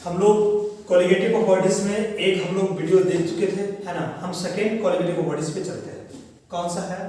हम लोग colligative properties में एक हम लोग वीडियो देख चुके थे, है ना। हम सेकेंड कोलिगेटिव प्रॉपर्टीज पे चलते हैं। कौन सा है?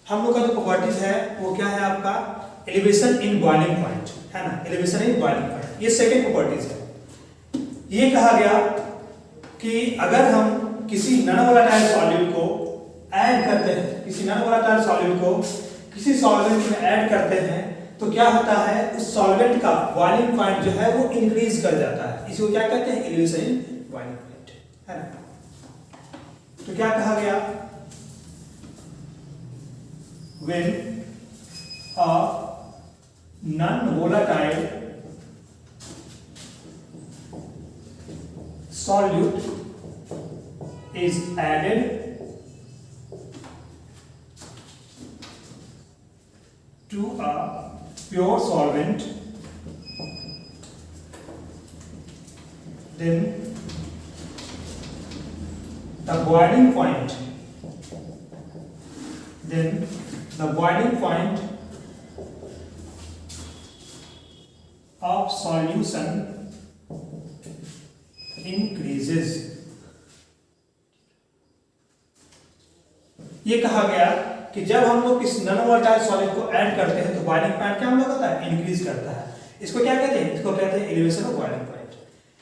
हम लोग का जो प्रॉपर्टीज है वो क्या है आपका? एलिवेशन इन बॉइलिंग पॉइंट, है ना। एलिवेशन इन बॉइलिंग पॉइंट, ये सेकेंड प्रॉपर्टीज है। ये कहा गया कि अगर हम किसी नॉन वोलेटाइल सॉल्यूट को ऐड करते हैं, किसी नॉन वोलेटाइल सॉल्यूट को किसी सॉल्वेंट में ऐड करते हैं तो क्या होता है, उस सॉल्वेंट का बॉइलिंग पॉइंट जो है वो इंक्रीज कर जाता है। इसको क्या कहते हैं? एलिवेशन इन बॉइलिंग पॉइंट, है ना। तो क्या कहा गया? when a non-volatile solute is added to a pure solvent, then the boiling point of solution increases। ये कहा गया कि जब हम लोग किसी नॉन वोलेटाइल सॉलिड को ऐड करते हैं तो बॉइलिंग पॉइंट क्या हम लोग होता है? इंक्रीज करता है। इसको क्या कहते हैं? इसको कहते हैं elevation of boiling point.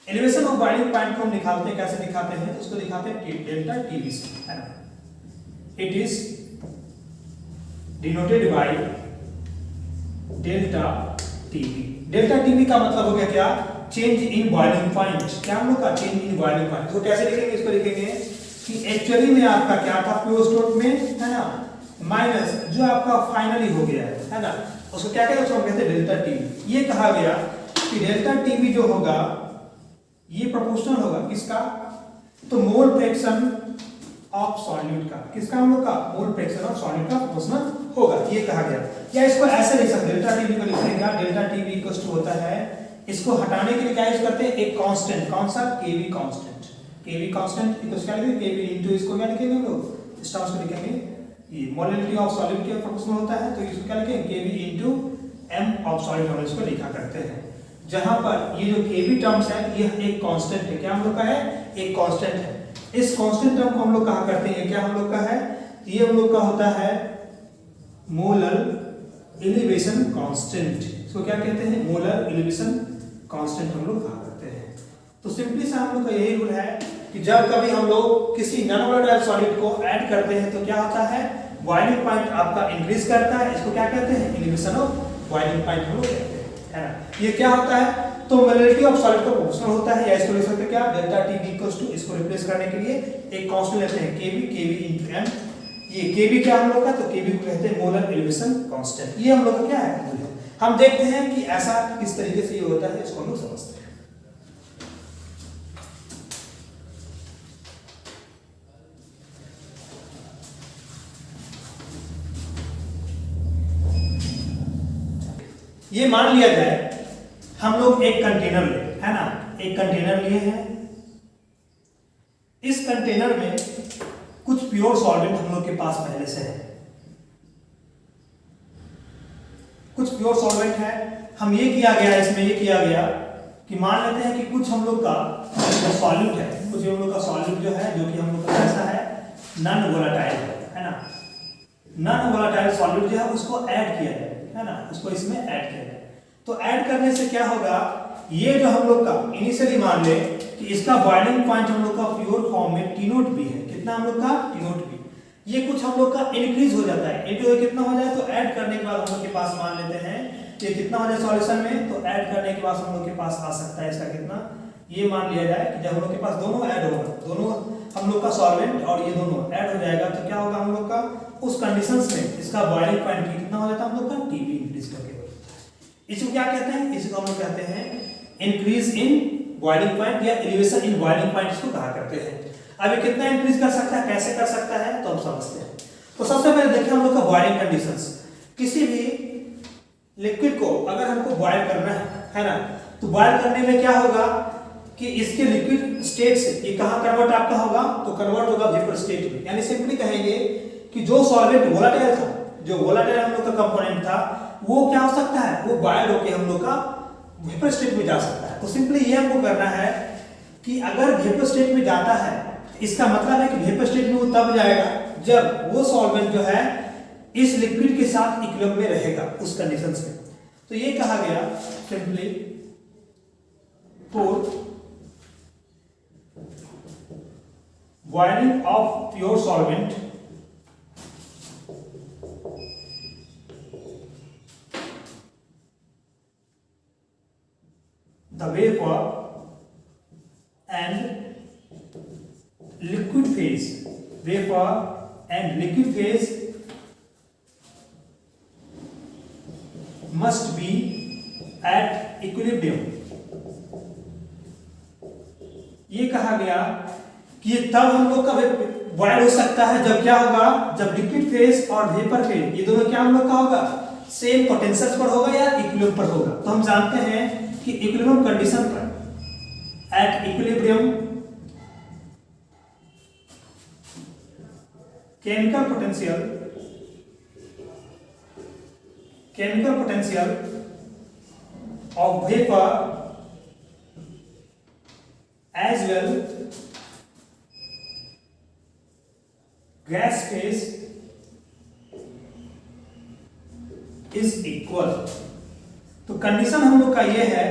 Elevation of boiling point को हम निकालते हैं, कैसे निकालते हैं? उसको दिखाते हैं डेल्टा टीवी से, है ना। It is denoted by delta TV. Delta TV का मतलब हो गया क्या? Change in boiling point. क्या हम लोग का? Change in boiling point. तो कैसे लिखेंगे? इसको लिखेंगे कि एक्चुअली में आपका क्या था प्योर स्टेट में, है ना, माइनस जो आपका फाइनली हो गया है ना, उसको क्या कहते हैं? उसको कहते हैं डेल्टा टीवी। ये कहा गया कि डेल्टा टीवी जो होगा ये प्रोपोर्शनल होगा किसका? तो मोल फ्रैक्शन ऑफ सॉल्यूट का। किसका? हम लोग का मोल फ्रैक्शन ऑफ सॉल्यूट का प्रोपोर्शनल होगा, ये कहा गया। या इसको ऐसे लिख सकते हैं, डेल्टा टीवी को लिखेंगे डेल्टा टीवी इक्वल टू होता है, इसको हटाने के लिए क्या यूज करते हैं? एक कांस्टेंट। कौन सा? केवी कांस्टेंट। केवी कांस्टेंट इक्वल क्या लिखेंगे? केवी इनटू इसको क्या लिखेंगे हम लोग? इस टर्म्स को लिखेंगे, ये मोलैलिटी ऑफ सॉल्यूट के प्रोपोर्शनल होता है, तो इसको क्या लिखेंगे? केवी इनटू एम ऑफ सॉल्यूट हम इसको लिखा करते हैं। जहां पर ये जो केवी टर्म्स है ये एक कांस्टेंट है। क्या हम लोग का है? एक कांस्टेंट है। इस कांस्टेंट टर्म को हम लोग कहा करते हैं, ये क्या हम लोग का है? ये हम लोग का होता है मोलर एलिवेशन कांस्टेंट। इसको क्या कहते हैं? मोलर एलिवेशन कांस्टेंट हम लोग कहा करते हैं। तो सिंपली सा हम लोग का यही रूल है कि जब कभी हम लोग किसी नॉन वोलेटाइल सॉलिड को ऐड करते हैं तो क्या होता है? बॉइलिंग पॉइंट आपका इंक्रीज करता है। इसको क्या कहते हैं? एलिवेशन ऑफ बॉइलिंग पॉइंट हम लोग कहते हैं, है ना। ये क्या होता है? तो मोलैलिटी ऑफ सॉलिड का प्रोपोर्शनल होता है, या इसको लिख सकते हैं क्या? डेल्टा टी इक्वल्स टू, इसको रिप्लेस करने के लिए एक कांस्टेंट लेते हैं केवी इनटू एम। ये केवी क्या हम लोग का? तो केवी को कहते हैं मोलर एलिवेशन कांस्टेंट। ये हम लोग का क्या है? हम देखते हैं कि ऐसा किस तरीके से ये होता है, इसको हम लोग समझते हैं। ये मान लिया जाए हम लोग एक कंटेनर ले, है ना, एक कंटेनर लिए हैं। इस कंटेनर में कुछ प्योर सॉल्वेंट हम लोग के पास पहले से है, कुछ प्योर सॉल्वेंट है। हम ये किया गया, इसमें ये किया गया कि मान लेते हैं कि कुछ हम लोग का सॉल्यूट है, कुछ हम लोग का सॉल्यूट जो है, जो कि हम लोग का कैसा है? नॉन वोलेटाइल है ना। नॉन वोलेटाइल सॉल्यूट जो है उसको ऐड किया जाए, है ना, उसको इसमें ऐड किया जाए। तो ऐड करने से क्या होगा? ये जो हम लोग का इनिशियली मान ले कि इसका बॉइलिंग पॉइंट हम लोग का प्योर फॉर्म में टी नोट बी है। कितना हम लोग का? T note B. ये कुछ हम लोग का इंक्रीज हो जाता है, इनटू कितना हो जाए? तो ऐड करने के बाद हम लोग के पास मान लेते हैं कि कितना हो जाए सॉल्यूशन में, तो ऐड करने के बाद हम लोग के पास आ सकता है इसका कितना? ये मान लिया जाए कि जब हम लोग के पास दोनों ऐड होगा, दोनों हम लोग का सॉल्वेंट और ये दोनों ऐड हो जाएगा, तो क्या होगा हम लोग का? उस कंडीशंस में इसका बॉइलिंग पॉइंट कितना हो जाता है हम लोग का? टीबी इंक्रीज करके। इसको क्या कहते हैं? इसको हम लोग कहते हैं इंक्रीज इन बॉइलिंग पॉइंट या एलिवेशन इन बॉइलिंग पॉइंट, इसको कहा करते हैं। अभी कितना इंक्रीज कर सकता है, कैसे कर सकता है, तो हम समझते हैं। तो सबसे पहले देखिए हम लोग का बॉइलिंग कंडीशंस। किसी भी लिक्विड को अगर हमको बॉयल करना है ना, तो बॉयल करने में क्या होगा कि इसके लिक्विड स्टेट से ये कहां कन्वर्ट आपका होगा, तो कन्वर्ट होगा वेपर स्टेट में। यानी सिंपली कहेंगे कि जो सॉल्वेंट वोलाटाइल था, जो वोलाटाइल हम लोग का कंपोनेंट था, वो क्या हो सकता है, वो बॉयल होकर हम लोग का वेपर स्टेट में जा सकता है। तो सिंपली ये हमको करना है कि अगर वेपर स्टेट में जाता है, इसका मतलब है कि वेपर स्टेट में वो तब जाएगा जब वो सॉल्वेंट जो है इस लिक्विड के साथ इक्विलिब्रियम में रहेगा उस कंडीशंस में। तो ये कहा गया simply for boiling of pure solvent the vapor and liquid phase, vapor and liquid phase must be at equilibrium। ये कहा गया कि तब हम लोग का बॉयल हो सकता है जब क्या होगा, जब लिक्विड फेज और वेपर फेज ये दोनों क्या हम लोग का होगा, सेम पोटेंशियल पर होगा या इक्विलिब्रियम पर होगा। तो हम जानते हैं कि इक्विलिब्रियम कंडीशन पर, at equilibrium chemical potential of vapour as well gas phase is equal. तो कंडीशन हम लोग का ये है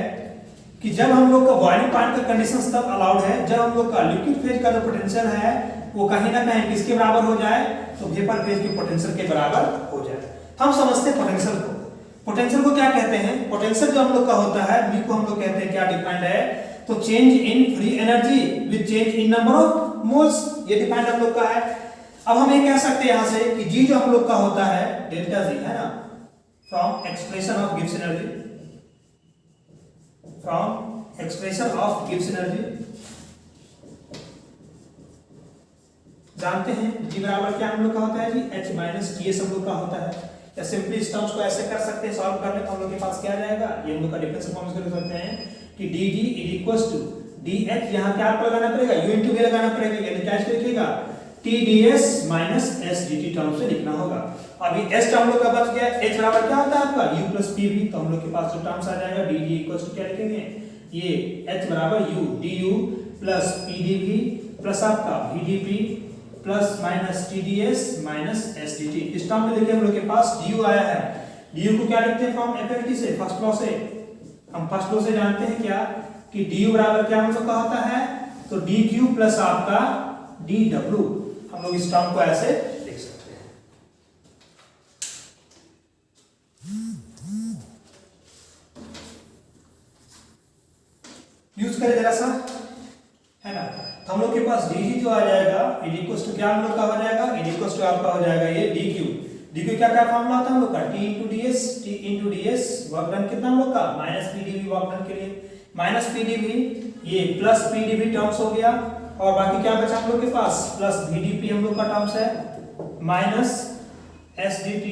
कि जब हम लोग का बॉइलिंग पॉइंट का कंडीशन तब अलाउड है जब हम लोग का लिक्विड फेज का जो पोटेंशियल है वो कहीं ना कहीं किसके बराबर हो जाए, तो वेपर फेज के पोटेंशियल के बराबर हो जाए। हम समझते हैं पोटेंशियल को। पोटेंशियल को क्या कहते हैं, पोटेंशियल जो हम लोग का होता है V को हम लोग कहते हैं क्या डिफाइंड है, तो change in free energy with change in number of moles, ये डिफाइंड हम लोग का है। अब हम ये कह सकते हैं यहां से कि G जो हम लोग का होता है डेल्टा G है ना, from expression of Gibbs energy, from expression of Gibbs energy जानते हैं G बराबर क्या हम लोग का होता है जी, H माइनस टी एस हम लोग का होता है। या सिंपली इस टर्म्स को ऐसे कर सकते हैं, सॉल्व करने तो हम लोग के पास क्या जाएगा, ये हम लोग का डिफरेंशियल फॉर्म से कर सकते हैं कि D is equals to dH, यहां क्या आपको लगाना पड़ेगा, u इनटू v लगाना पड़ेगा, यानी क्या इसको लिखिएगा TdS माइनस SdT टर्म से लिखना होगा। अभी S टर्म लोग का बच गया, H बराबर क्या होता है आपका u प्लस pv, तो हम लोग के पास जो टर्म्स आ जाएगा dd इक्वल्स टू क्या लिखेंगे, ये H बराबर u du plus pdv plus आपका vdp plus minus TdS minus SdT। इस टर्म में देखिए हम लोग के पास du आया है, du को क्या लिखते हैं फ्रॉम FLT से, फर्स्ट लॉ से। हम फर्स्ट लॉ से जानते हैं क्या कि du बराबर क्या हम लोग का होता है, तो dq प्लस आपका dw। हम लोग इस टर्म को ऐसे लिख सकते हैं। यूज करें जरा सा, है ना। तो हम लोग के पास dg जो आ जाएगा id इक्वल्स टू क्या हम लोग का हो जाएगा, id इक्वल्स टू आपका हो जाएगा ये dq क्या क्या फॉर्मूला होता है हम लोग का, t into ds work done कितना हम लोग का माइनस pdv वर्क डन के लिए, माइनस pdv ये प्लस pdv टर्म्स हो गया, और बाकी क्या बचा हम लोग के पास प्लस vdp हम लोग का टर्म्स है, माइनस sdt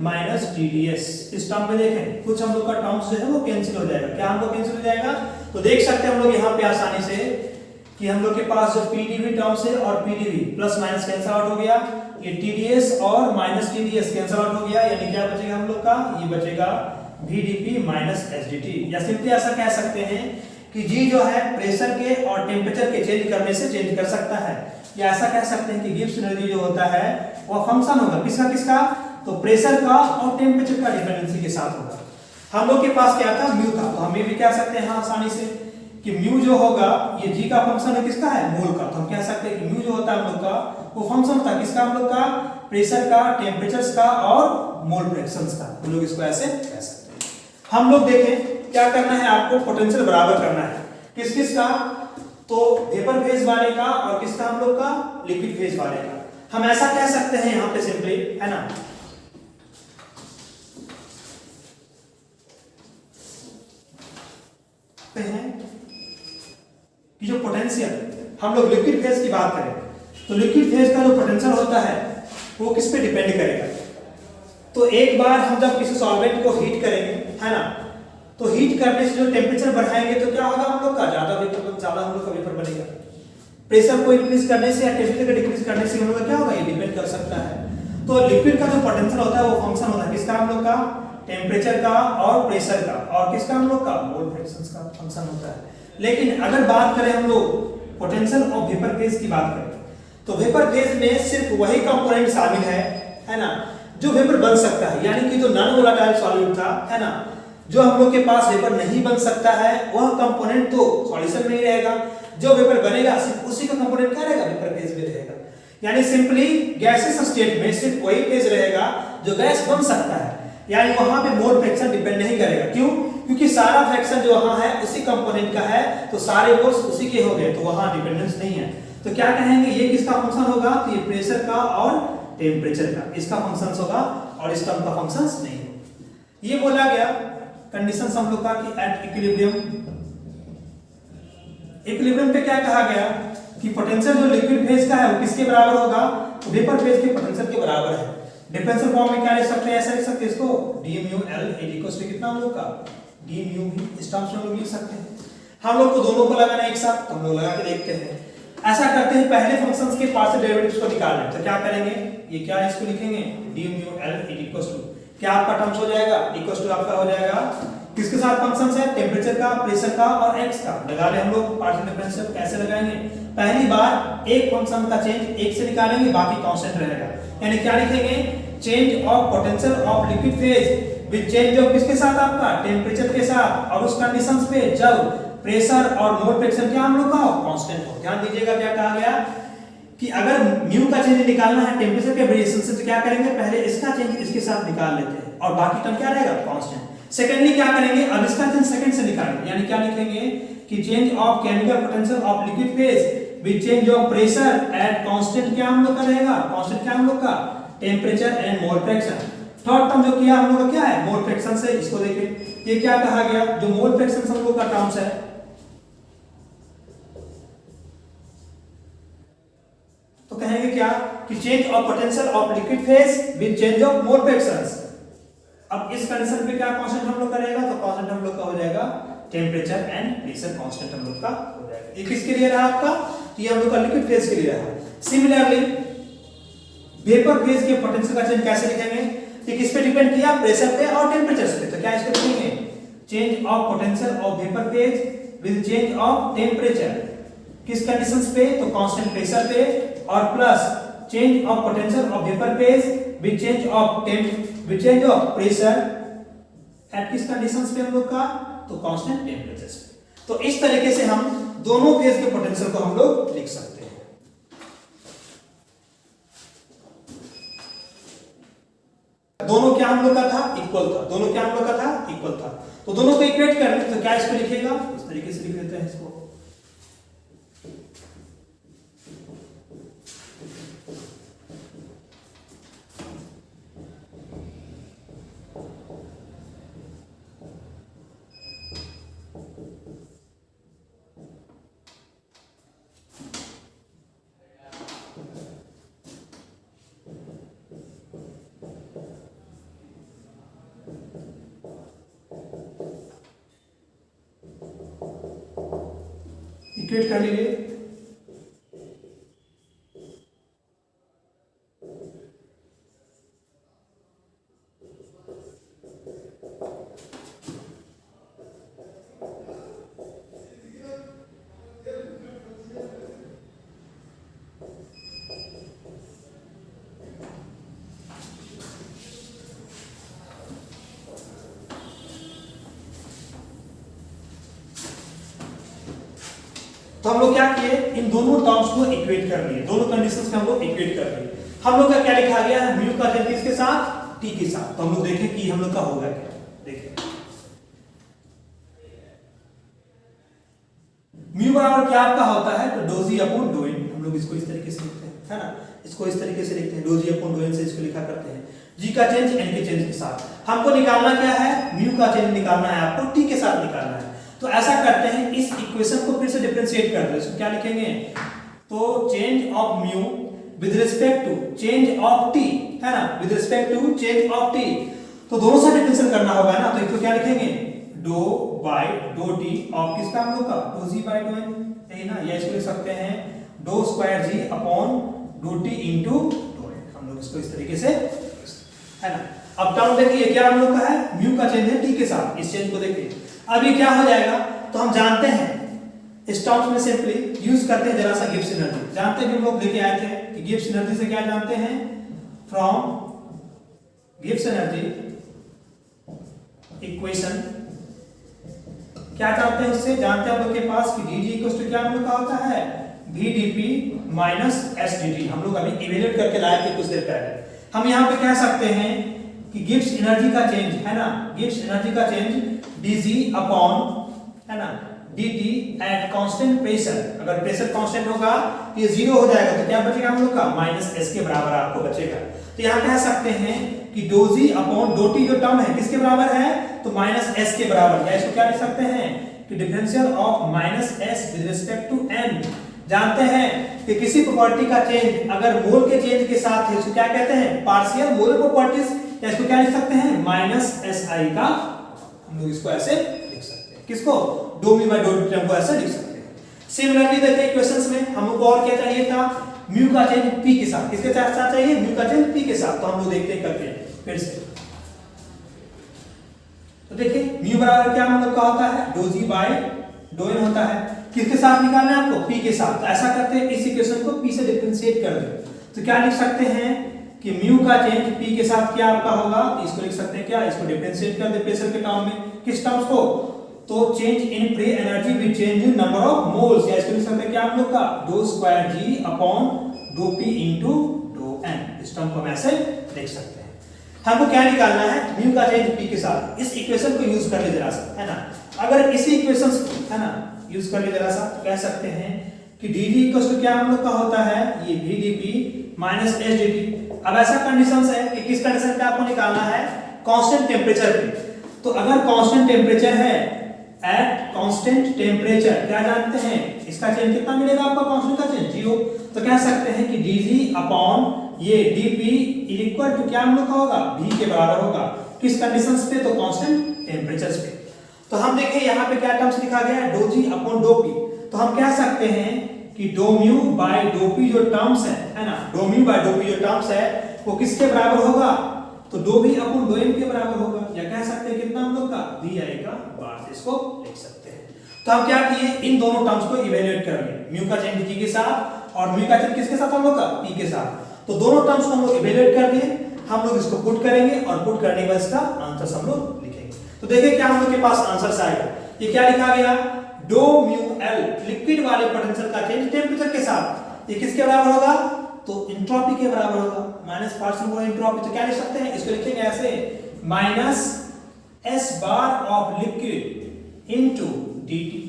माइनस tds। इस टर्म में देखें कुछ हम लोग का टर्म्स जो है वो कैंसिल हो जाएगा, क्या हमको कैंसिल हो जाएगा, तो देख सकते हैं हम लोग यहाँ पे आसानी से कि हम लोग के पास जो pdv टर्म्स है और pdv plus minus cancel out हो गया, ये tds और माइनस tds कैंसिल आउट हो गया, यानी क्या बचेगा हम लोग का, ये बचेगा vdp माइनस sdt। या सिंपली ऐसा कह सकते हैं कि G जो है प्रेशर के और टेम्परेचर के चेंज करने से चेंज कर सकता है, या ऐसा कह सकते हैं कि गिब्स एनर्जी जो होता है वो फंक्शन होगा किसका किसका, तो प्रेशर का और टेम्परेचर का डिपेंडेंसी के साथ होगा। हम लोग के पास क्या था, म्यू था, तो हम ये भी कह सकते हैं हाँ आसानी से कि म्यू जो होगा ये G का फंक्शन है किसका है, मोल का। तो हम कह सकते हैं कि म्यू जो होता है हम लोग का वो फंक्शन था किसका, हम लोग का प्रेशर का, टेम्परेचर का और मोल फ्रैक्शंस का। हम लोग इसको ऐसे कह सकते हैं। हम लोग देखें क्या करना है, आपको पोटेंशियल बराबर करना है किस किस का, तो वेपर फेज वाले का और किसका हम लोग का, लिक्विड फेज वाले का। हम ऐसा कह सकते हैं यहां पे सिंपली, है ना, हैं कि जो पोटेंशियल हम लोग लिक्विड फेज की बात करें तो लिक्विड फेज का जो पोटेंशियल होता है वो किस पे डिपेंड करेगा। तो एक बार हम जब किसी सॉल्वेंट को हीट करेंगे, है ना, तो हीट करने से जो टेम्परेचर बढ़ाएंगे तो क्या होगा हम लोग का ज्यादा हम लोग का वेपर बनेगा। प्रेशर को इंक्रीज करने से या टेम्परेचर को डिक्रीज करने से हम लोग का क्या होगा, ये डिपेंड कर सकता है। तो लिक्विड का जो पोटेंशियल होता है वो फंक्शन होता है किसका, हम लोग का टेम्परेचर का और प्रेशर का, और किसका हम लोग का मोल फ्रैक्शंस का फंक्शन होता है। लेकिन अगर बात करें हम लोग पोटेंशियल ऑफ वेपर फेज की बात करें तो वेपर फेज में सिर्फ वही कंपोनेंट शामिल है ना, जो वेपर बन सकता है। यानी कि जो नॉन वोलेटाइल सॉल्यूट था, है ना, जो हम लोग के पास वेपर नहीं बन सकता है वह कंपोनेंट तो सॉल्यूशन में ही रहेगा। जो वेपर बनेगा सिर्फ उसी का कंपोनेंट क्या रहेगा, वेपर फेज में रहेगा। यानी सिंपली गैसेस स्टेट में सिर्फ वही फेज रहेगा जो गैस बन सकता है, यानी वहां पे मोल फ्रैक्शन डिपेंड नहीं करेगा। क्यों? क्योंकि सारा फ्रैक्शन जो वहां है उसी कंपोनेंट का है, तो सारे मोल्स उसी के हो गए, तो वहां डिपेंडेंस नहीं है। तो क्या कहेंगे, ये किसका फंक्शन होगा, तो ये प्रेशर का और टेम्परेचर का, इसका फंक्शंस होगा और इस टर्म का फंक्शंस नहीं होगा। ये बोला गया कंडीशंस हम लोग का कि एट इक्विलिब्रियम पे क्या कहा गया कि पोटेंशियल जो लिक्विड फेज का है वो किसके बराबर होगा, तो वेपर फेज के पोटेंशियल के बराबर है। डिफरेंशियल फॉर्म में क्या लिख सकते हैं, ऐसा लिख सकते हैं इसको d mu l equals to कितना हम लोग का d mu v, इस टर्म्स में हम लोग लिख सकते हैं। हम लोग को दोनों को लगाना एक साथ, तो हम लोग लगा के देखते हैं। ऐसा करते हैं, पहले फंक्शंस के पार्शियल डेरिवेटिव्स को निकाल लें। तो क्या करेंगे, ये क्या है, इसको लिखेंगे d mu l equals to क्या आपका टर्म्स हो जाएगा, इक्वल्स टू आपका हो जाएगा किसके साथ फंक्शंस है, टेम्परेचर का, प्रेशर का और x का। लगा ले हम लोग पार्शियल डिफरेंशियल। कैसे लगाएंगे, पहली बार एक फंक्शन का चेंज एक से निकालेंगे, बाकी कांस्टेंट रहेगा। यानी क्या लिखेंगे, change of potential of liquid phase with change of किसके साथ, आपका टेम्परेचर के साथ, और उस कंडीशंस पे जब प्रेशर और मोल फ्रैक्शन क्या हम लोग का कांस्टेंट हो। ध्यान दीजिएगा क्या कहा गया कि अगर म्यू का चेंज निकालना है टेम्परेचर के वेरिएशन से, तो क्या करेंगे, पहले इसका चेंज इसके साथ निकाल लेते हैं और बाकी टर्म क्या रहेगा, कांस्टेंट। सेकेंडली क्या करेंगे, अब इसका चेंज सेकंड से निकालेंगे, यानी क्या लिखेंगे कि change of chemical potential of liquid phase with change of pressure at constant क्या हम लोग का रहेगा, कांस्टेंट क्या हम लोग का temperature and mole fraction. Third term जो किया हम लोग का क्या है, मोल फ्रैक्शन से। इसको देखिए, ये क्या कहा गया, जो मोल फ्रैक्शन हम लोग का टर्म्स है, तो कहेंगे क्या कि change of potential of liquid phase with change of mole fractions. अब इस कंडीशन पे क्या कांस्टेंट हम लोग का रहेगा, तो कांस्टेंट हम लोग का हो जाएगा टेम्परेचर एंड प्रेशर कांस्टेंट हम लोग का हो जाएगा। ये किसके लिए रहा आपका, तो ये हम लोग का लिक्विड फेज के लिए रहा। सिमिलरली वेपर फेज के पोटेंशियल का चेंज कैसे लिखेंगे, ये किस पे डिपेंड किया, प्रेशर पे और टेम्परेचर पे। तो क्या इसको लिखेंगे, change of potential of vapour phase with change of temperature, किस कंडीशंस पे, तो कांस्टेंट प्रेशर पे, और plus change of potential of vapour phase with change of pressure at किस कंडीशंस पे हम लोग का, तो कांस्टेंट टेम्परेचर पे। तो इस तरीके से हम दोनों फेज के पोटेंशियल को हम लोग लिख सकते हैं। दोनों क्या हम लोग का था, इक्वल था, दोनों क्या हम लोग का था, इक्वल था। तो दोनों को इक्वेट कर ले, तो क्या इसको लिखेगा, इस तरीके से लिख देते हैं इसको। इक्वेट कर लीजिए। तो हम लोग क्या किए, इन दोनों टर्म्स को इक्वेट कर लिए, दोनों कंडीशंस में हम लोग इक्वेट कर लिए। हम लोग का क्या लिखा गया है, म्यू का चेंज किसके साथ, टी के साथ। तो हम लोग देखें कि हम लोग का होगा क्या, देखिए म्यू बराबर क्या आपका होता है, तो dough G upon do N. हम लोग इसको इस तरीके से लिखते हैं, है ना, इसको इस तरीके से लिखते हैं, dough G upon do N से इसको लिखा करते हैं। जी का चेंज एन के चेंज के साथ। हमको निकालना क्या है, म्यू का चेंज निकालना है, आपको टी के साथ निकालना है। तो ऐसा करते हैं, इस इक्वेशन को फिर से डिफरेंशिएट कर दो। इसको क्या लिखेंगे, तो change of mu with respect to change of T, है ना, with respect to change of T. तो दोनों साइड डिफरेंशियल करना होगा ना, तो एक तो क्या लिखेंगे डो बाय डो टी ऑफ किसका हम लोग का डो जी बाय डो एन, यही ना, या इसको लिख सकते हैं डो स्क्वायर जी अपॉन डो टी इंटू डो एन। हम लोग इसको इस तरीके से, है ना। अब टर्म देखिए क्या हम लोग का है, म्यू का चेंज है टी के साथ, इस चेंज को देखिए। अब ये क्या हो जाएगा, तो हम जानते हैं इस टर्म्स में सिंपली यूज करते हैं जरा सा गिब्स एनर्जी। जानते हैं, हम लोग लेके आए थे कि गिब्स एनर्जी से क्या जानते हैं, फ्रॉम गिब्स एनर्जी इक्वेशन क्या जानते हैं, उससे जानते हैं हम लोग के पास कि डी जी इक्वल टू क्या हम लोग का होता है V D P minus S D T. हम लोग अभी इवेल्यूएट करके लाए थे कुछ देर पहले। हम यहाँ पे कह सकते हैं कि गिब्स एनर्जी का चेंज, है ना, गिब्स एनर्जी का चेंज डी जी अपॉन, है ना, D T at constant pressure. अगर प्रेशर कांस्टेंट होगा तो ये जीरो हो जाएगा, तो क्या बचेगा हम लोग का माइनस एस के बराबर आपको बचेगा। तो यहाँ कह सकते हैं कि डो जी अपॉन डो टी जो टर्म है किसके बराबर है, तो माइनस एस के बराबर। या इसको क्या लिख सकते हैं कि differential of minus S with respect to N. जानते हैं कि किसी प्रॉपर्टी का चेंज अगर मोल के चेंज के साथ है इसको क्या कहते हैं पार्शियल मोलर प्रॉपर्टीज, या इसको क्या लिख सकते हैं माइनस एस आई का। हम लोग इसको ऐसे लिख सकते हैं, किसको do mu by dough T term को ऐसे लिख सकते हैं। सिमिलरली देखिए क्वेश्चंस में हम लोग को और क्या चाहिए था, म्यू का चेंज पी के साथ, किसके साथ चाहिए म्यू का चेंज पी के साथ। तो हम लोग देखते हैं करके फिर से। तो देखिए म्यू बराबर क्या हम लोग का होता है do G by dough N होता है, किसके साथ निकालना है आपको पी के साथ। तो ऐसा करते हैं इस इक्वेशन को पी से डिफरेंशिएट कर दें, तो क्या लिख सकते हैं कि म्यू का चेंज पी के साथ क्या आपका होगा, इसको लिख सकते हैं क्या, इसको डिफरेंशिएट कर दे प्रेशर के टर्म में, किस टर्म्स को, तो change in free energy with change in number of moles. या इसको लिख सकते हैं क्या हम लोग का do square G upon do P into do N. इस टर्म को हम ऐसे लिख सकते हैं। हमको क्या निकालना है म्यू का चेंज पी के साथ। इस इक्वेशन को यूज कर ले जरा सा, है ना। अगर इसी इक्वेशन को, है ना, यूज कर ले जरा सा, तो कह सकते हैं कि डी डी इक्वल टू क्या हम लोग का होता है ये V D P minus S D T. अब ऐसा कंडीशंस है कि किस कंडीशन पे आपको निकालना है कांस्टेंट टेम्परेचर पे। तो अगर कांस्टेंट टेम्परेचर है, एट कांस्टेंट टेम्परेचर क्या जानते हैं इसका चेंज कितना मिलेगा आपका कांस्टेंट का चेंज जीरो। तो कह सकते हैं कि dg अपॉन ये dp इक्वल टू क्या हम लोग का होगा v के बराबर होगा, किस कंडीशंस पे, तो कांस्टेंट टेम्परेचर्स पे। तो हम देखें यहाँ पे क्या टर्म्स लिखा गया है do G upon do P. तो हम कह सकते हैं कि do mu by do P जो टर्म्स है ना, do mu by do P जो टर्म्स है वो किसके बराबर होगा, तो do v upon do N के बराबर होगा। या कह सकते हैं कितना हम लोग का v आएगा बार से इसको लिख सकते हैं। तो हम क्या किए इन दोनों टर्म्स को इवैल्यूएट कर लिए, म्यू का चेंज t के साथ और म्यू का चेंज किसके साथ हम लोग का p के साथ। तो दोनों टर्म्स को हम लोग इवैल्यूएट कर लिए, हम लोग इसको पुट करेंगे और पुट करने के बाद इसका आंसर हम लोग लिखेंगे। तो देखिए क्या हम लोग के पास आंसर आएगा, ये क्या लिखा गया डो म्यू एल लिक्विड वाले पोटेंशियल का चेंज टेंपरेचर के साथ, ये किसके बराबर होगा, तो एंट्रोपी के बराबर होगा, माइनस पार्शियल मोलर एंट्रोपी। तो क्या लिख सकते हैं इसको लिखेंगे ऐसे minus S bar of liquid into dt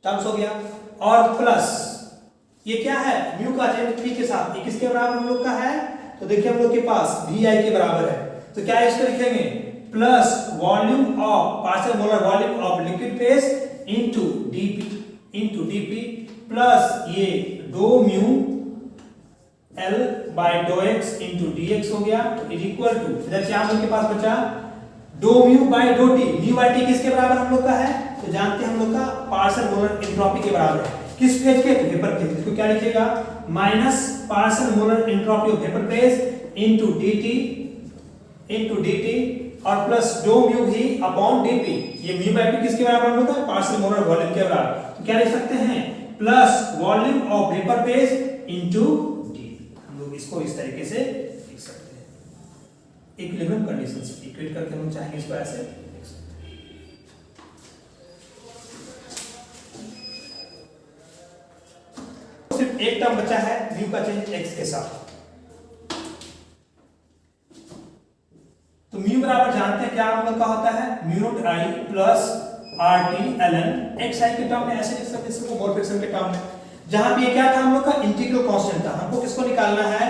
terms हो गया, और प्लस ये क्या है म्यू का चेंज p के साथ, ये किसके बराबर हम लोग का है, तो देखिए हम लोग के पास vi के बराबर है। तो क्या इसको लिखेंगे plus volume of partial molar volume of liquid phase into dp plus ये डो mu L by dough x into dx हो गया, इज इक्वल टू इधर क्या हम लोग के पास बचा do mu by do t। Mu by t किसके बराबर हम लोग का है, तो जानते हैं हम लोग का पार्शियल मोलर एंट्रोपी के बराबर है, किस फेज के, वेपर फेज। इसको क्या लिखेगा minus partial molar entropy of vapour phase into dt और plus do mu v upon dp। ये म्यू बाय p किसके बराबर हम लोग का पार्शियल मोलर वॉल्यूम के बराबर। तो क्या लिख सकते हैं plus volume of vapour phase into इसको इस तरीके से लिख सकते हैं इक्विलिब्रियम कंडीशन से इक्वेट करके हम चाहेंगे इसको ऐसे लिख सकते हैं। सिर्फ एक टर्म बचा है म्यू का चेंज x के साथ। तो म्यू बराबर जानते हैं क्या हम लोग का होता है mu naught i plus RT ln xi के टर्म में ऐसे लिख सकते हैं इसको मोल फ्रैक्शन के टर्म में, जहां पे ये क्या था हम लोग का इंटीग्रल कांस्टेंट था। हमको किसको निकालना है,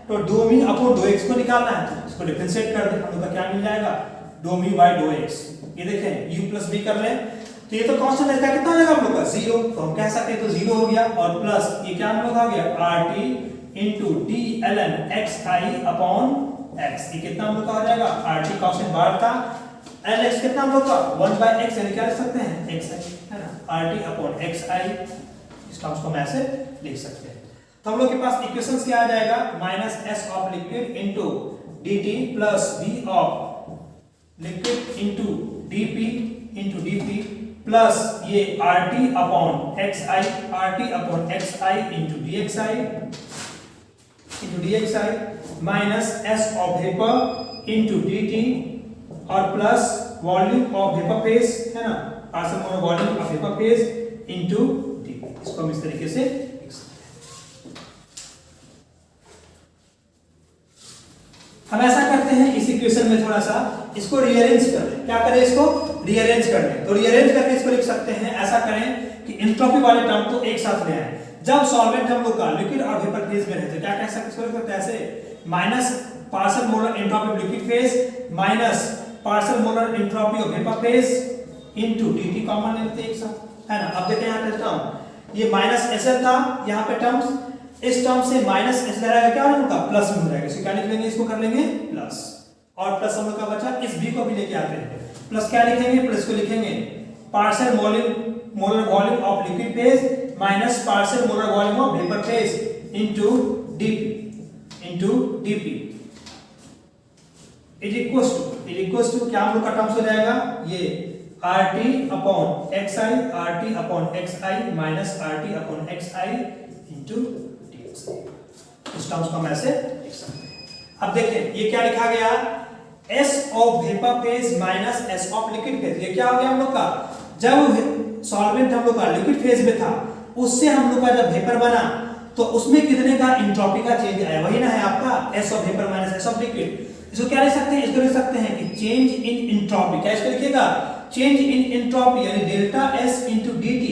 तो do mu upon do x को निकालना है। तो इसको डिफरेंशिएट कर दे, हम लोग का क्या मिल जाएगा do mu by dough x। ये देखें u प्लस b कर ले, तो ये तो कांस्टेंट है, कितना हो जाएगा हम लोग का 0। तो हम कह सकते हैं तो 0 हो गया, और प्लस ये क्या हम लोग आ गया RT into D ln xi upon x। ये कितना हम लोग का हो जाएगा, RT कांस्टेंट बाहर था, ln x कितना हम लोग का 1/x यानी क्या लिख सकते हैं xi, है ना, RT अपॉन xi। इस टर्म्स को हम ऐसे लिख सकते हैं। तो हम लोग के पास इक्वेशंस क्या आ जाएगा, minus s of liquid into dt plus v of liquid into dp plus ये RT upon xi, RT upon xi into dxi minus s of vapour into dt और plus volume of vapour phase, है ना, partial mole volume of vapour phase into D. इसको हम इस तरीके से लिख सकते हैं। हम ऐसा करते हैं इस इक्वेशन में थोड़ा सा इसको रीअरेंज कर लें। क्या करें, इसको रीअरेंज कर लें। तो रीअरेंज करके इसको लिख सकते हैं, ऐसा करें कि एंट्रोपी वाले टर्म को एक साथ ले आए। जब सॉल्वेंट हम लोग का लिक्विड और वेपर फेज में रहते, क्या कह सकते हैं, इसको लिख सकते हैं ऐसे, minus partial molar entropy of liquid phase minus partial molar entropy of vapour phase into dt common लेते हैं एक साथ, है ना। अब देखें यहाँ पे टर्म, ये माइनस SL था, यहाँ पे टर्म्स, इस टर्म से माइनस S रहेगा, क्या होगा, प्लस में हो जाएगा। इसको क्या लिख लेंगे, इसको कर लेंगे प्लस, और प्लस हम लोग का बचा, इस b को भी लेके आते हैं, प्लस क्या लिखेंगे, प्लस को लिखेंगे partial molar volume of liquid phase minus partial molar volume of vapour phase into dp is equals to क्या हम लोग का टर्म्स हो जाएगा, ये RT upon xi minus RT upon xi into dxi। इस टर्म्स को हम ऐसे लिख सकते हैं। अब देखिए ये क्या लिखा गया, S of vapour phase minus S of liquid phase. ये क्या हो गया हम लोग का, जब सॉल्वेंट हम लोग का लिक्विड फेज में था, उससे हम लोग का जब वेपर बना तो उसमें कितने का एंट्रोपी का चेंज आया, वही ना है आपका S of vapour minus S of liquid. इसको क्या लिख सकते हैं, इसको लिख सकते हैं कि चेंज इन एंट्रोपी, क्या इसको लिखिएगा, चेंज इन एंट्रोपी यानी delta S into dt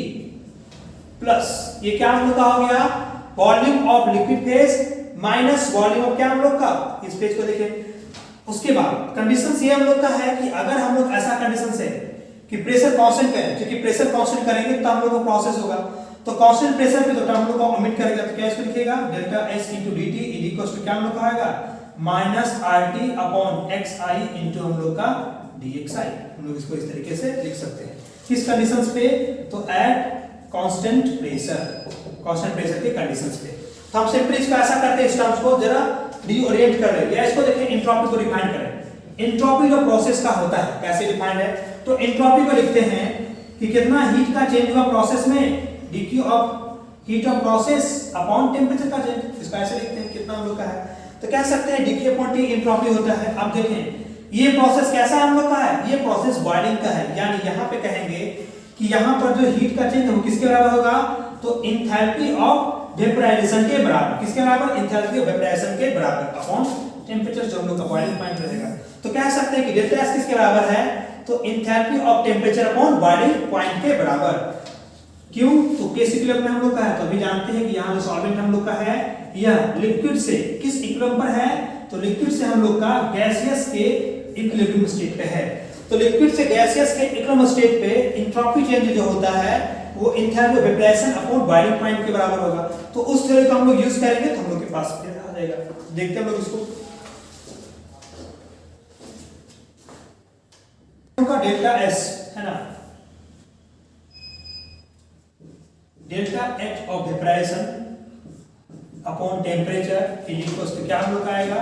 plus ये क्या हम लोग का हो गया, volume of liquid phase minus volume of क्या हम लोग का, इस पेज को देखें। उसके बाद कंडीशन ये हम लोग का है कि अगर हम लोग ऐसा कंडीशन से कि प्रेशर कांस्टेंट करें, क्योंकि प्रेशर कांस्टेंट करेंगे तो हम लोग का प्रोसेस होगा, तो कांस्टेंट प्रेशर पे तो हम लोग को ओमिट करेगा, तो क्या इसको लिखिएगा, delta S into dt is equals to क्या हम लोग का आएगा, minus RT upon xi into हम लोग का dxi। हम लोग इसको इस तरीके से लिख सकते हैं। किस कंडीशंस पे, तो एट कांस्टेंट प्रेशर के कंडीशंस पे। तो हम सिंपली इसको ऐसा करते हैं, इस टर्म्स को जरा रीओरिएंट कर लें, या इसको देखें एंट्रोपी को डिफाइन करें। एंट्रोपी जो प्रोसेस का होता है कैसे डिफाइंड है, तो एंट्रोपी को लिखते हैं कि कितना हीट का चेंज हुआ प्रोसेस में, dq of heat of process upon temperature का चेंज। इसको ऐसे लिखते हैं कितना हम लोग का है, तो कह सकते हैं dq अपॉन t एंट्रोपी होता है। अब देखें ये प्रोसेस कैसा हम लोग का है, ये प्रोसेस बॉइलिंग का है, यानी यहाँ पे कहेंगे कि यहाँ पर जो हीट का चेंज है वो किसके बराबर होगा, तो एंथैल्पी ऑफ वेपोराइजेशन के बराबर। किसके बराबर, एंथैल्पी ऑफ वेपोराइजेशन के बराबर अपॉन टेंपरेचर जो हम लोग का बॉइलिंग पॉइंट रहेगा। तो कह सकते हैं कि डेल्टा S किसके बराबर है, तो enthalpy of temperature upon boiling point के बराबर। क्यों, तो केस इक्विलिब्रियम में हम लोग का है, तो अभी जानते हैं कि यहाँ जो सॉल्वेंट हम लोग का है यह लिक्विड से किस इक्विलिब्रियम पर है, तो लिक्विड से हम लोग का गैसियस के इक्विलिब्रियम स्टेट पे है। तो लिक्विड से गैसियस के इक्विलिब्रियम स्टेट पे एंट्रोपी चेंज जो होता है वो enthalpy of vaporisation upon boiling point के बराबर होगा। तो उस थ्योरी को हम लोग यूज करेंगे तो हम लोग के पास फिर आ जाएगा। देखते हैं हम लोग इसको, का डेल्टा S है ना, delta H of vaporisation upon temperature is equals to क्या हम लोग का आएगा,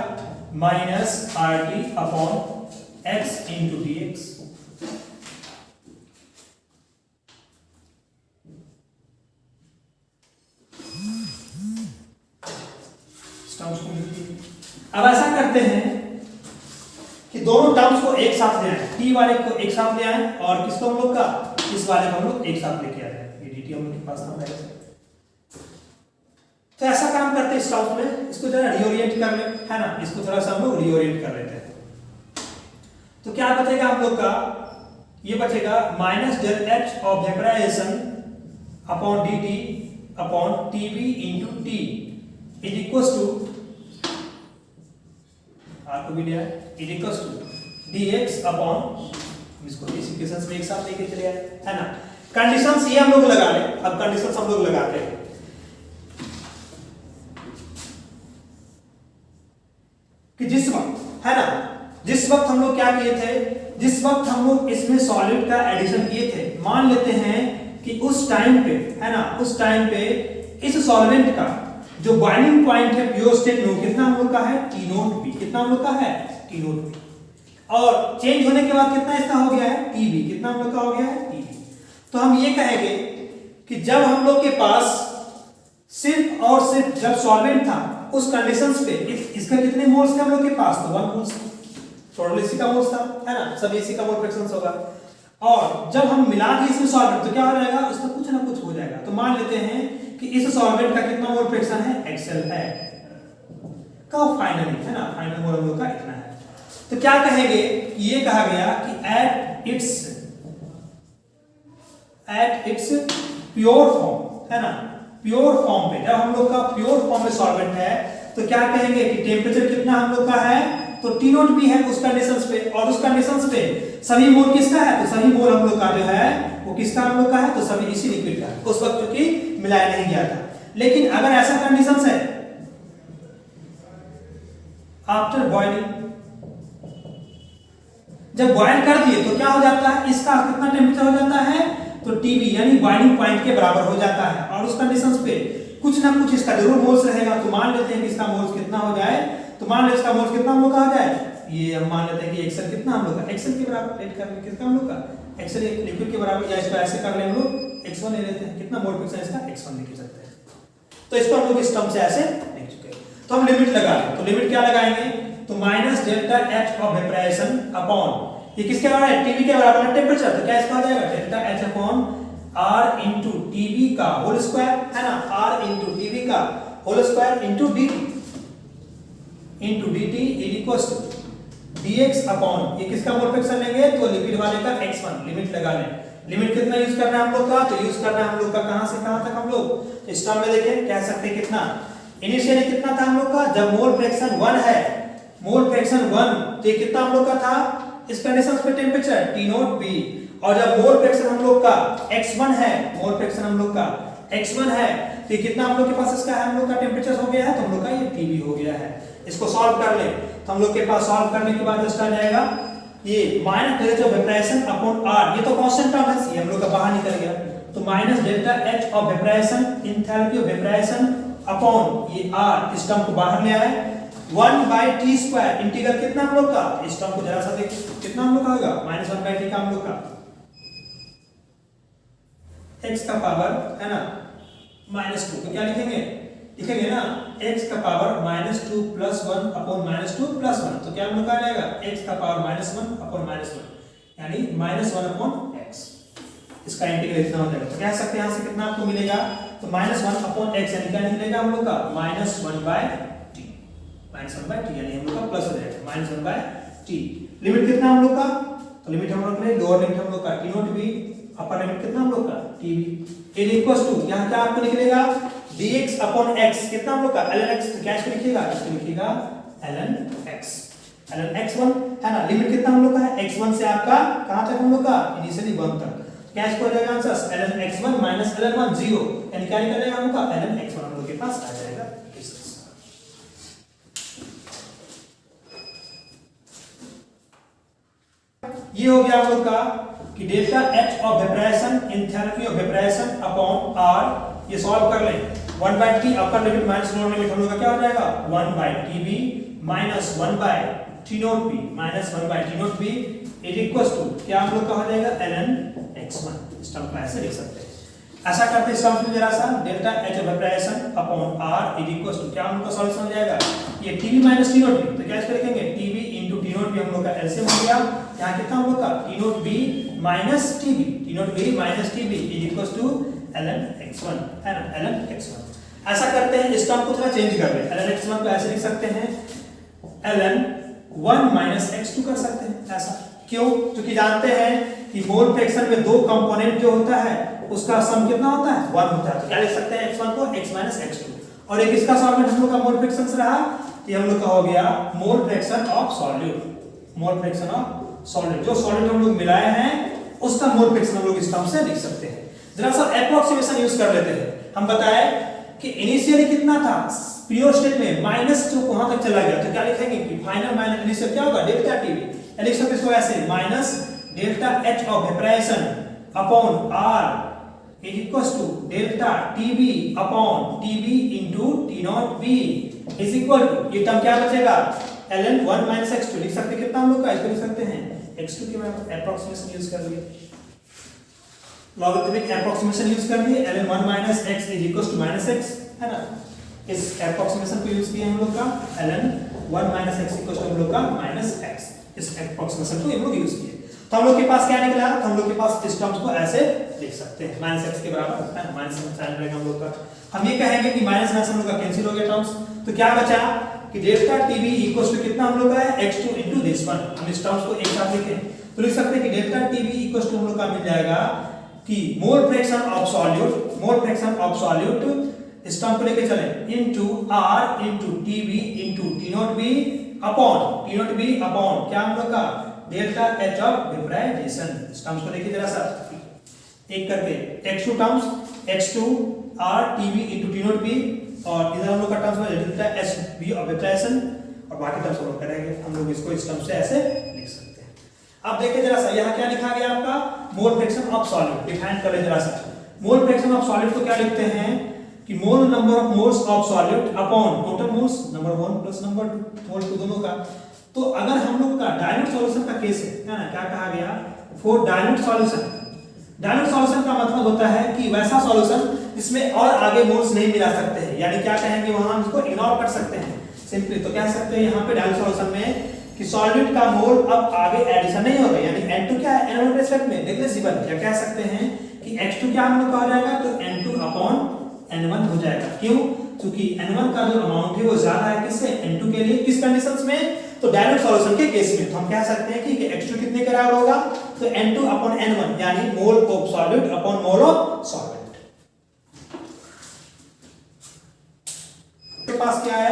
minus RT upon x into dx। अब ऐसा करते हैं कि दोनों टर्म्स को एक साथ ले आए, t वाले को एक साथ ले आए और किसको हम लोग का, इस वाले को हम लोग एक साथ लेके आ रहे हैं। ये dt हम लोग के पास था। तो ऐसा काम करते हैं इस टर्म में, इसको जरा रीओरिएंट कर ले, है ना, इसको थोड़ा सा हम लोग रीओरिएंट कर लेते हैं। तो क्या बचेगा हम लोग का, ये बचेगा minus del H of vaporisation upon dt upon Tb into t is equals to, आपको भी लिया is equals to dx upon, इसको इस इक्वेशंस में एक साथ लेके चले आए, है ना। कंडीशंस ये हम लोग लगा ले। अब कंडीशंस हम लोग लगाते हैं। क्या किए थे, जिस वक्त हम लोग इसमें सॉलिड का एडिशन किए थे, मान लेते हैं कि उस टाइम पे, है ना, उस टाइम पे इस सॉल्वेंट का जो बॉइलिंग पॉइंट है प्योर स्टेट में कितना हम लोग का है, टी नोट बी। कितना हम लोग का है, टी नोट बी। और चेंज होने के बाद कितना इसका हो गया है, टी बी। कितना हम लोग का हो गया है, टी बी। तो हम ये कहेंगे कि जब हम लोग के पास सिर्फ और सिर्फ जब सॉल्वेंट था उस कंडीशंस पे इसका कितने मोल्स थे हम लोग के पास, तो 1 मोल्स। टोटल इसी का मोल्स था, है ना, सब इसी का मोल फ्रैक्शंस होगा। और जब हम मिला दिए इसमें सॉल्वेंट तो क्या हो जाएगा, उसका कुछ ना कुछ हो जाएगा। तो मान लेते हैं कि इस सॉल्वेंट का कितना मोल फ्रैक्शन है, एक्सेल है का फाइनली, है ना, फाइनल मोल हम लोग का इतना है। तो क्या कहेंगे, ये कहा गया कि एट इट्स प्योर फॉर्म, है ना, प्योर फॉर्म पे, जब हम लोग का प्योर फॉर्म में सॉल्वेंट है तो क्या कहेंगे कि टेम्परेचर कितना हम लोग का है, तो टी नोट भी है उस कंडीशंस पे। और उस कंडीशंस पे सभी मोल किसका है, तो सभी मोल हम लोग का जो है वो किसका हम लोग का है, तो सभी इसी लिक्विड का। उस वक्त क्योंकि मिलाया नहीं गया था। लेकिन अगर ऐसा कंडीशंस है आफ्टर बॉइलिंग, जब बॉयल कर दिए तो क्या हो जाता है, इसका कितना टेम्परेचर हो जाता है, तो टीबी यानी बॉइलिंग पॉइंट के बराबर हो जाता है। और उस कंडीशंस पे कुछ ना कुछ इसका जरूर मोल्स रहेगा। तो मान लेते हैं कि इसका मोल्स कितना हो जाए, तो मान लेते इसका मोल्स कितना हम लोग का आ जाए, ये हम मान लेते हैं कि एक्सेल कितना हम लोग का, एक्सेल के बराबर लेट कर किसका हम लोग का, एक्सेल एक लिक्विड के बराबर, या इसको ऐसे कर ले हम लोग x1 ले लेते हैं, कितना मोल फ्रैक्शन इसका x1 लिख सकते हैं। तो इसको हम लोग इस टर्म से ऐसे लिख चुके हैं। तो हम लिमिट लगा लें, तो लिमिट क्या लगाएंगे, तो minus delta H of vaporization upon, ये किसके बराबर है, टीबी के बराबर है टेंपरेचर। तो क्या इसका हो जाएगा, delta H upon R into TB का होल स्क्वायर, है ना, आर इंटू टीबी का whole square into dt equals to dx upon, ये किसका मोल फ्रैक्शन लेंगे, तो लिक्विड वाले का x1। लिमिट लगा लें। लिमिट कितना यूज करना है हम लोग का, तो यूज करना है हम लोग का कहां से कहां तक, हम लोग इस टर्म में देखें कह सकते हैं कितना इनिशियली कितना था हम लोग का, जब मोल फ्रैक्शन 1 है, मोल फ्रैक्शन 1, तो ये कितना हम लोग का था इस कंडीशंस पे टेंपरेचर T नोट B। और जब मोल फ्रैक्शन हम लोग का x1 है, मोल फ्रैक्शन हम लोग का x1 है, तो ये कितना हम लोग के पास इसका है, हम लोग का टेंपरेचर हो गया है, तो हम लोग का ये TB हो गया है। इसको सॉल्व कर ले तो हम लोग के पास सॉल्व करने के बाद जस्ट आ जाएगा ये minus delta of vaporization upon r, ये तो कांस्टेंट टर्म है, ये हम लोग का बाहर निकल गया। तो minus delta h of vaporization, enthalpy of vaporization upon ये r, इस टर्म को बाहर ले आए 1/t स्क्वायर इंटीग्रल कितना हम लोग का, इस टर्म को जरा सा देख कितना हम लोग का होगा, -1/t का हम लोग का x का पावर, है ना, -2। तो क्या लिखेंगे, लिखेंगे ना x का पावर -2 + 1 अपॉन -2 + 1। तो क्या हम लोग का आ जाएगा, x का पावर -1 अपॉन -1 यानी -1 अपॉन x। इसका इंटीग्रल इतना हो जाएगा। तो कह सकते हैं यहां से कितना आपको मिलेगा, तो -1 अपॉन x यानी क्या निकलेगा हम लोग का, -1/t, -1/t यानी हम लोग का प्लस हो जाएगा -1/t। लिमिट कितना हम लोग का, तो लिमिट हम लोग ने लोअर लिमिट हम लोग का T naught B, upper limit कितना हम लोग का TB इज इक्वल टू, यहां क्या आपको निकलेगा dx अपॉन x, कितना हम लोग का ln x। तो क्या इसको लिखिएगा, इसको लिखिएगा ln x1, है ना। लिमिट कितना हम लोग का है, x1 से आपका कहां तक हम लोग का, इनिशियली 1 तक। क्या इसको हो जाएगा आंसर ln x1 - ln 1 0, यानी क्या निकलेगा हम लोग का ln x1 हम लोग के पास आ जाएगा। ये हो गया हम लोग का कि delta H of vaporization, enthalpy of vaporization upon r, ये सॉल्व कर लें 1/t upper limit minus lower limit हम लोग का क्या हो जाएगा 1/tb minus 1/t naught b minus 1/t naught b is equals to क्या हम लोग का हो जाएगा ln x1। इस टर्म को ऐसे लिख सकते हैं। ऐसा करते हैं इस टर्म में जरा सा delta H of vaporization upon r is equals to क्या हम लोग का सॉल्यूशन हो जाएगा, ये tb minus t naught b। तो क्या इसको लिखेंगे tb into t naught b हम लोग का एलसीएम हो गया। यहां कितना हम लोग का t naught b minus tb, t naught b minus tb is equals to ln x1, है ना, ln x1। ऐसा करते हैं इस टर्म को थोड़ा चेंज कर लें, ln x1 को ऐसे लिख सकते हैं ln 1 माइनस x2 कर सकते हैं। ऐसा क्यों, क्योंकि जानते हैं कि मोल फ्रैक्शन में दो कंपोनेंट जो होता है उसका सम कितना होता है 1 होता है। तो क्या लिख सकते हैं x1 को x माइनस x2, और एक इसका सॉल्वेंट हम लोग का मोल फ्रैक्शन से रहा, तो हम लोग का हो गया मोल fraction of solute, mole fraction of solute. जो सॉल्यूट हम लोग मिलाए हैं उसका मोल फ्रैक्शन हम लोग इस टर्म से लिख सकते हैं। जरा सा एप्रोक्सीमेशन यूज कर लेते हैं। हम बताए कि इनिशियली कितना था प्योर स्टेट में -2 वहां तक चला गया, तो क्या लिखेंगे कि फाइनल माइनस इनिशियल क्या होगा डेल्टा टीबी, या लिख सकते इसको ऐसे minus delta H of vaporization upon R is equals to delta TB upon TB into T naught B is equal to, ये टर्म क्या बचेगा ln 1 माइनस x2 लिख सकते कितना हम लोग का, इसको लिख सकते हैं x2 की मैं एप्रोक्सीमेशन यूज कर लिए, लॉगरिथमिक एप्रोक्सीमेशन यूज कर लिए, ln 1 minus x is equals to minus x है ना, इस एप्रोक्सीमेशन को यूज किए हम लोग का ln 1 minus x equals to हम लोग का माइनस x, इस एप्रोक्सीमेशन को हम लोग यूज किए। तो हम लोग के पास क्या निकला, तो हम लोग के पास इस टर्म्स को ऐसे लिख सकते हैं माइनस x के बराबर है ना, माइनस साइन रहेगा हम लोग का। हम ये कहेंगे कि माइनस माइनस हम लोग का कैंसिल हो गया टर्म्स, तो क्या बचा कि डेल्टा टीबी इक्वल्स टू कितना हम लोग का है x2 इनटू दिस वन, हम इस टर्म्स को एक साथ लिखें तो लिख सकते हैं कि डेल्टा टीबी इक्वल्स टू हम लोग का मिल जाएगा कि mole fraction of solute, mole fraction of solute इस टर्म को लेके चलें into r into TB into T naught B upon क्या हम लोग का डेल्टा एच ऑफ वेपराइजेशन, इस टर्म्स को लेके जरा सा एक करके x2 terms x2 r TB into T naught B और इधर हम लोग का टर्म्स में delta H B of vaporization और बाकी टर्म्स हम लोग करेंगे, हम लोग इसको इस टर्म से ऐसे लिख सकते हैं। अब देखिए जरा सा यहाँ क्या लिखा गया आपका मोल फ्रैक्शन ऑफ सॉल्यूट, डिफाइन कर ले जरा सा। मोल फ्रैक्शन ऑफ सॉल्यूट को क्या लिखते हैं कि mole number of moles of solute upon total moles number 1 plus number 2 mole को दोनों का। तो अगर हम लोग का डायल्यूट सॉल्यूशन का केस है ना, क्या कहा गया for dilute solution, dilute solution का मतलब होता है कि वैसा सॉल्यूशन जिसमें और आगे मोल्स नहीं मिला सकते हैं, यानी क्या कहेंगे वहां हम इसको इग्नोर कर सकते हैं सिंपली। तो कह सकते हैं यहाँ पे डायल्यूट सॉल्यूशन में कि सॉल्यूट का मोल अब आगे एडिशन नहीं होगा, यानी N2 क्या है N1 के रिस्पेक्ट में नेग्लिजिबल, या कह सकते हैं कि X2 क्या हम लोग का हो जाएगा तो N2 अपॉन N1 हो जाएगा। क्यों? क्योंकि N1 का जो अमाउंट है वो ज्यादा है किससे N2 के लिए, किस कंडीशंस में तो डायल्यूट सॉल्यूशन के केस में। तो हम कह सकते हैं कि X2 कितने के बराबर होगा तो N2 अपॉन N1 यानी mole of solute upon mole of solvent. के पास क्या है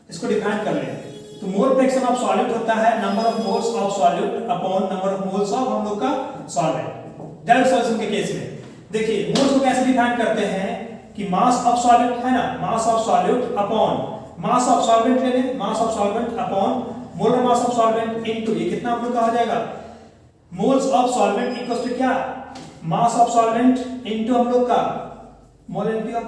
इसको डिफाइन कर लें तो मोल फ्रैक्शन ऑफ सॉल्यूट होता है number of moles of solute upon number of moles of हम लोग का सॉल्वेंट। डायल्यूट सॉल्यूशन के केस में देखिए मोल्स को कैसे डिफाइन करते हैं कि मास ऑफ सॉल्यूट है ना, mass of solute upon mass of solvent ले लें, mass of solvent upon molar mass of solvent into ये कितना हम लोग का हो जाएगा moles of solvent equals to क्या मास ऑफ सॉल्वेंट इनटू हम लोग का molarity of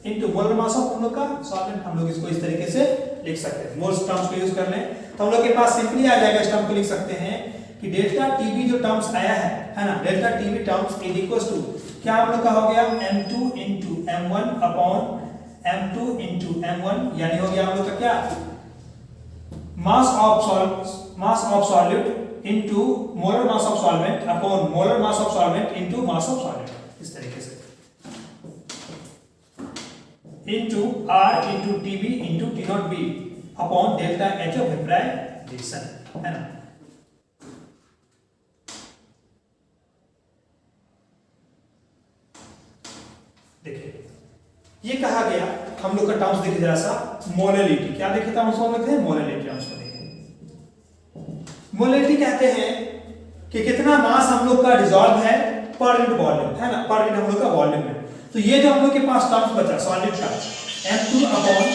into molar mass of हम लोग का सॉल्वेंट। हम लोग इसको इस तरीके से लिख सकते हैं, मोल्स टर्म्स को यूज कर लें तो हम लोग के पास सिंपली आ जाएगा। इस टर्म को लिख सकते हैं कि डेल्टा टीबी जो टर्म्स आया है ना, delta TB terms is equals to क्या हम लोग का हो गया m2 into m1 upon m2 into m1 यानी हो गया हम लोग का क्या mass of solute into molar mass of solvent upon molar mass of solvent into mass of solvent, इस तरीके से into r into tb into t naught b upon delta h of vaporization है ना। देखिए ये कहा गया हम लोग का टर्म्स देखिए जरा सा मोलैलिटी, क्या देखे था हम लोग थे मोलैलिटी टर्म्स को देखें। मोलैलिटी कहते हैं कि कितना मास हम लोग का डिसॉल्व है पर यूनिट वॉल्यूम है ना, पर यूनिट हम लोग का वॉल्यूम है। तो ये जो हम लोग के पास टर्म्स बचा सॉलिड का m2 अपॉन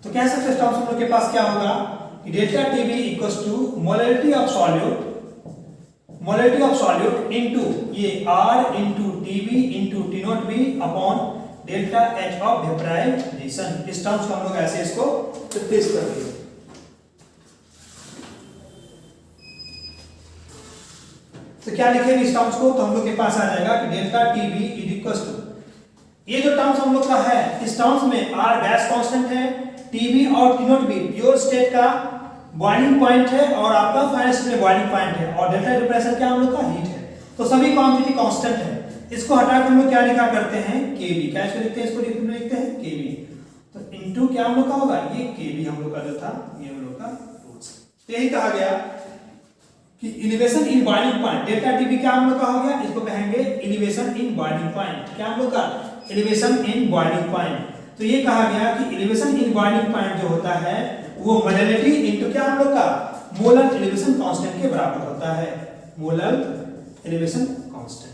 तो कह सकते हैं टर्म्स हम लोग के पास क्या होगा कि delta TB equals to molality of solute into ये r into TB into T naught B upon delta H of vaporization. इस टर्म्स को हम लोग ऐसे इसको रिप्लेस कर देंगे। तो क्या लिखेंगे इस टर्म्स को तो हम लोग के पास आ जाएगा कि delta TB is equals to ये जो टर्म्स हम लोग का है इस टर्म्स में r गैस कांस्टेंट है, टीबी और T naught B pure state का बॉइलिंग पॉइंट है और आपका फाइनल स्टेट में बॉइलिंग पॉइंट है और डेल्टा प्रेशर क्या हम लोग का हीट है। तो सभी क्वांटिटी कांस्टेंट है, इसको हटाकर हम लोग क्या लिखा करते हैं केबी, क्या इसको लिखते हैं इसको लिखते हैं केबी। तो इनटू क्या हम लोग का होगा ये केबी हम लोग का जो था ये हम लोग का रूट्स। तो यही कहा गया कि elevation in boiling point delta TB क्या हम लोग का हो गया, इसको कहेंगे एलिवेशन इन बॉइलिंग पॉइंट। क्या हम लोग का एलिवेशन इन बॉइलिंग पॉइंट। तो ये कहा गया कि एलिवेशन इन बॉइलिंग पॉइंट जो होता है वो मोलैलिटी इनटू क्या हम लोग का मोलर एलिवेशन कांस्टेंट के बराबर होता है, मोलर एलिवेशन कांस्टेंट।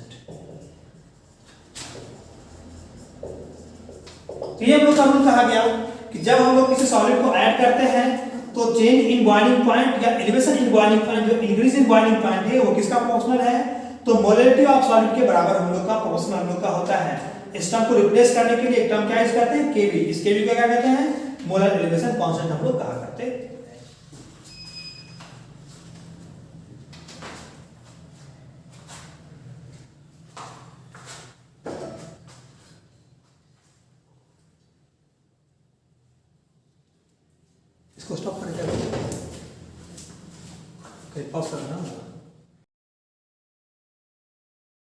तो ये हम लोग का रूल कहा गया कि जब हम लोग किसी सॉलिड को ऐड करते हैं तो चेंज इन बॉइलिंग पॉइंट या एलिवेशन इन बॉइलिंग पॉइंट, जो इंक्रीज इन बॉइलिंग पॉइंट है वो किसका प्रोपोर्शनल है, तो मोलैलिटी ऑफ सॉलिड के बराबर हम लोग का प्रोपोर्शनल हम लोग का होता है। इस टर्म को रिप्लेस करने के लिए एक टर्म क्या यूज करते हैं, केवी। इस केवी को क्या कहते हैं, मोलर एलिवेशन कांस्टेंट हम लोग कहा करते हैं। इसको स्टॉप करके ऑफ करना।